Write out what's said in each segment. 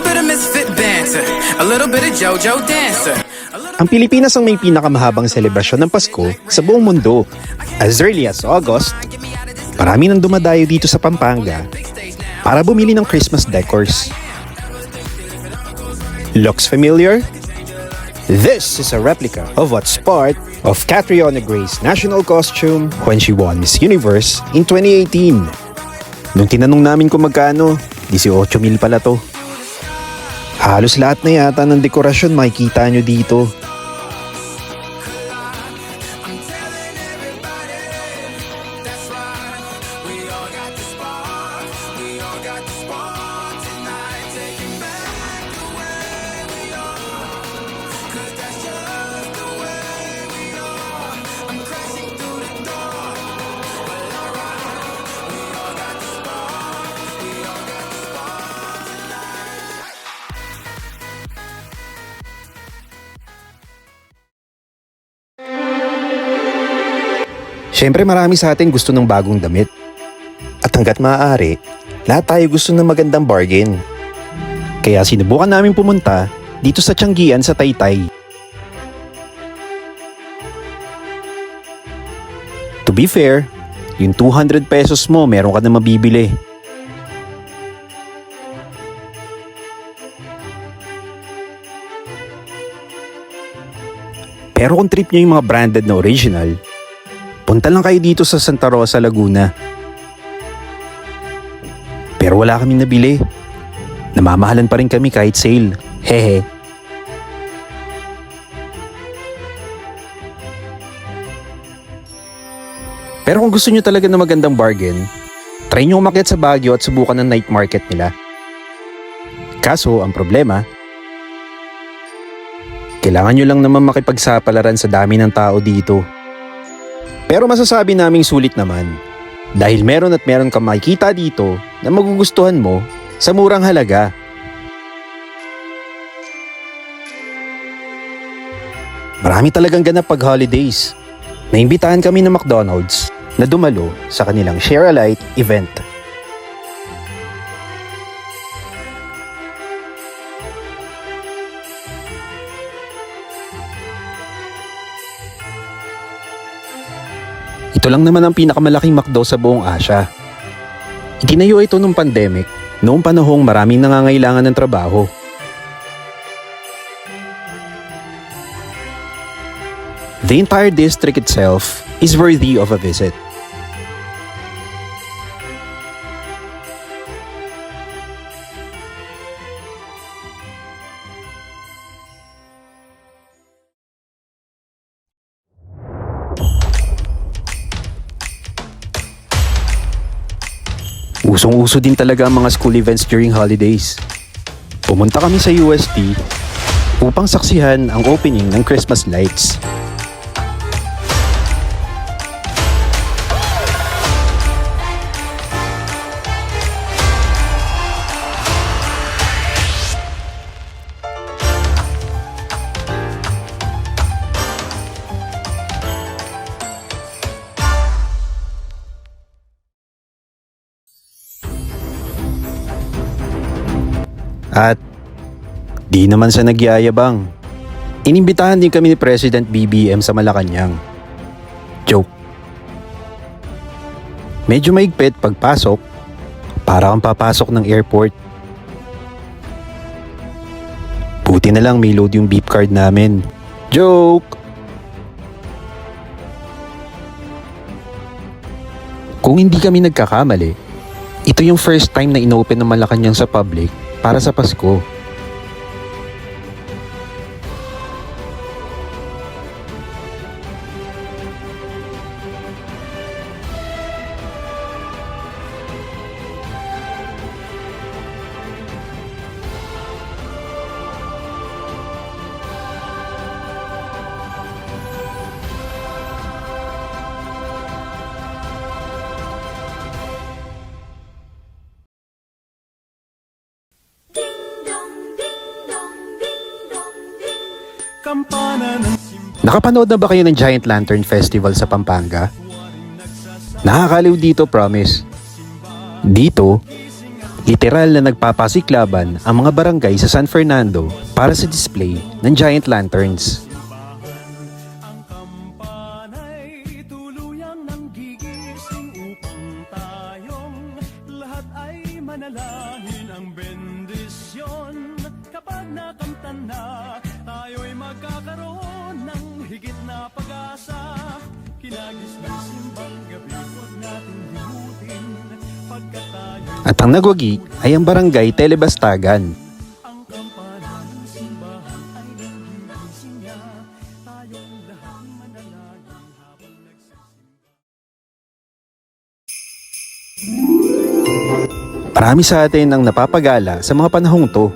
little bit of misfit banter, a little bit of JoJo dancer. Ang Pilipinas ang may pinakamahabang selebrasyon ng Pasko sa buong mundo. As early as August, marami nang dumadayo dito sa Pampanga para bumili ng Christmas decors. Looks familiar? This is a replica of what's part of Catriona Gray's national costume when she won Miss Universe in 2018. Nung tinanong namin kung magkano, 18,000 pala to. Halos lahat na yata ng dekorasyon makikita nyo dito. Siyempre marami sa atin gusto ng bagong damit. At hanggat maaari, lahat tayo gusto ng magandang bargain. Kaya sinubukan namin pumunta dito sa Tianggian sa Taytay. To be fair, yung 200 pesos mo meron ka na mabibili. Pero kung trip nyo yung mga branded na original, punta lang kayo dito sa Santa Rosa, Laguna. Pero wala kaming nabili. Namamahalan pa rin kami kahit sale. Hehe. Pero kung gusto nyo talaga ng magandang bargain, try nyo umakyat sa Baguio at subukan ng night market nila. Kaso, ang problema, kailangan nyo lang naman makipagsapalaran sa dami ng tao dito. Pero masasabi naming sulit naman dahil meron kang makikita dito na magugustuhan mo sa murang halaga. Marami talagang ganap pag holidays. Naimbitahan kami ng McDonald's na dumalo sa kanilang Share a Light event. Ito lang naman ang pinakamalaking McDo sa buong Asia. Itinayo ito nung pandemic, noong panahong maraming nangangailangan ng trabaho. The entire district itself is worthy of a visit. Usong-uso din talaga ang mga school events during holidays. Pumunta kami sa UST upang saksihan ang opening ng Christmas lights. At di naman sa nagyayabang, inimbitahan din kami ni President BBM sa Malacanang. Joke. Medyo maigpit pagpasok, para kang papasok ng airport. Buti na lang may load yung beep card namin. Joke! Kung hindi kami nagkakamali, ito yung first time na inopen ng Malacanang sa public para sa Pasko. Nakapanood na ba kayo ng Giant Lantern Festival sa Pampanga? Nakakaliw dito, promise. Dito, Literal na nagpapasiklaban ang mga barangay sa San Fernando para sa display ng giant lanterns. Ang kampanay tuluyang nanggigising upang tayong lahat ay manalangin ang bendisyon. Kapag nakamtan na, tayo'y magkakaroon ng higit na pag-asa. Kinagis ng simbang gabi, huwag natin limutin pagkat tayo At ang nagwagi ay ang barangay Telebastagan. ang kampanan ng simbahan ay nanggigising niya. Tayong lahat manalangin habang nagsisimba. Marami sa atin ang napapagala sa mga panahong to.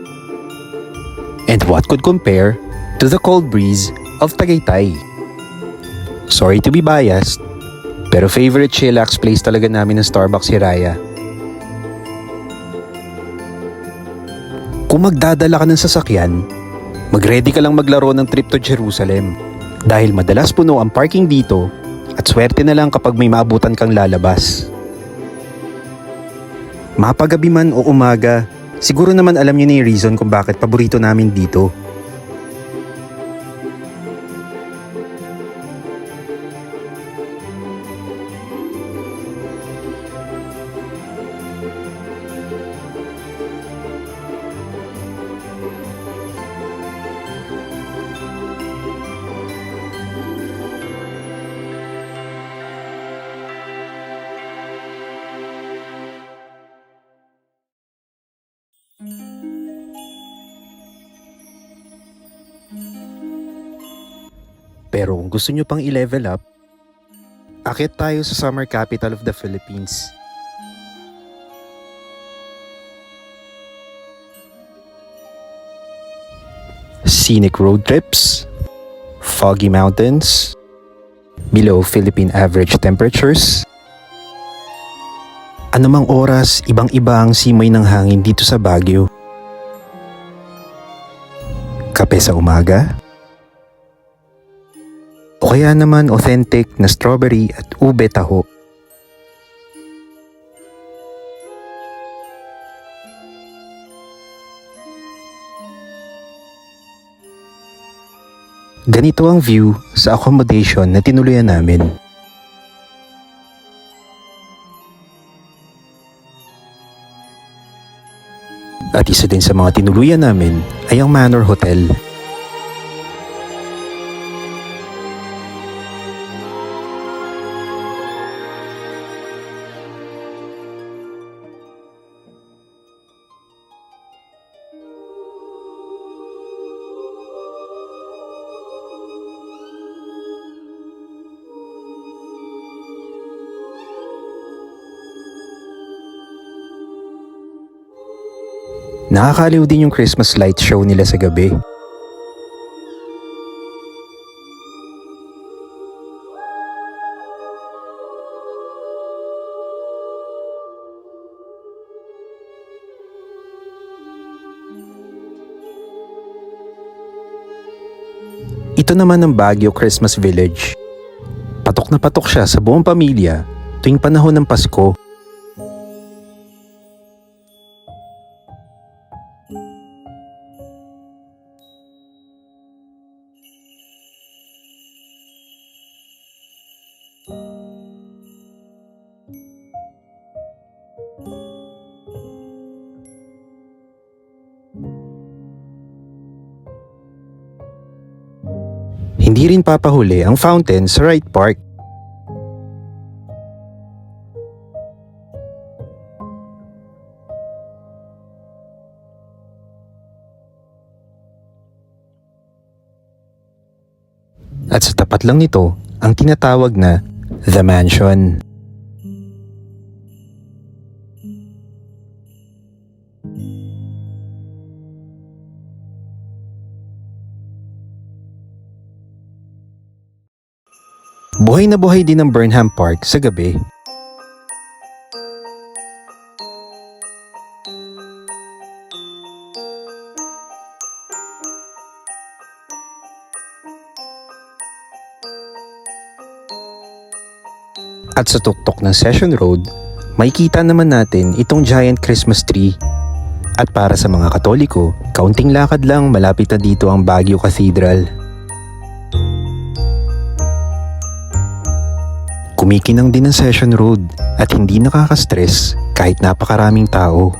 And what could compare to the cold breeze of Tagaytay? Sorry to be biased, pero favorite chillax place talaga namin ng Starbucks si Raya. Kung magdadala ka ng sasakyan, mag-ready ka lang maglaro ng trip to Jerusalem dahil madalas puno ang parking dito at swerte na lang kapag may maabutan kang lalabas. Mapagabi man o umaga, siguro naman alam niyo na yung reason kung bakit paborito namin dito. Pero kung gusto nyo pang i-level up, akit tayo sa summer capital of the Philippines. Scenic road trips, foggy mountains, below Philippine average temperatures. Anumang oras, ibang-iba ang simoy ng hangin dito sa Baguio. Kape sa umaga, o kaya naman authentic na strawberry at ube taho. Ganito ang view sa accommodation na tinuluyan namin. At isa din sa mga tinuluyan namin ay ang Manor Hotel. Nakakaliw din yung Christmas light show nila sa gabi. Ito naman ang Baguio Christmas Village. Patok na patok siya sa buong pamilya tuwing panahon ng Pasko. Hindi rin papahuli ang fountain sa Wright Park. At sa tapat lang nito ang tinatawag na The Mansion. Buhay na buhay din ang Burnham Park sa gabi. At sa tuktok ng Session Road, makikita naman natin itong giant Christmas tree. At para sa mga Katoliko, kaunting lakad lang malapit na dito ang Baguio Cathedral. Kumikinang din ang Session Road at hindi nakaka-stress kahit napakaraming tao.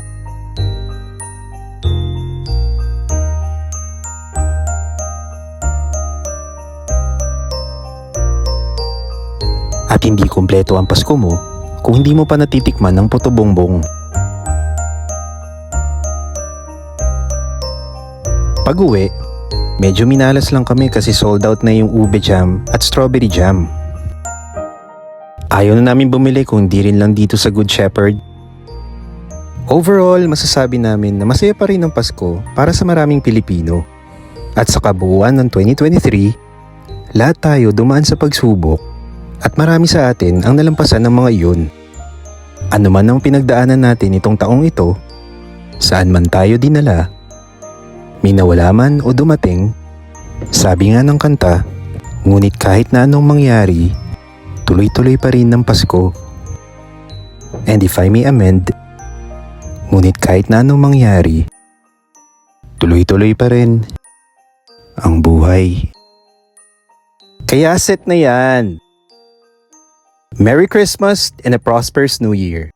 At hindi kumpleto ang Pasko mo kung hindi mo pa natitikman ng puto bongbong. Pag-uwi, medyo minalas lang kami kasi sold out na yung ube jam at strawberry jam. Ayaw na namin bumili kung di rin lang dito sa Good Shepherd. Overall, masasabi namin na masaya pa rin ang Pasko para sa maraming Pilipino. At sa kabuuan ng 2023, lahat tayo dumaan sa pagsubok at marami sa atin ang nalampasan ng mga iyon. Ano man ang pinagdaanan natin itong taong ito, saan man tayo dinala, may nawala man o dumating, sabi nga ng kanta, ngunit kahit na anong mangyari, tuloy-tuloy pa rin ng Pasko. And if I may amend, ngunit kahit na anong mangyari, tuloy-tuloy pa rin ang buhay. Kaya set na yan! Merry Christmas and a prosperous New Year!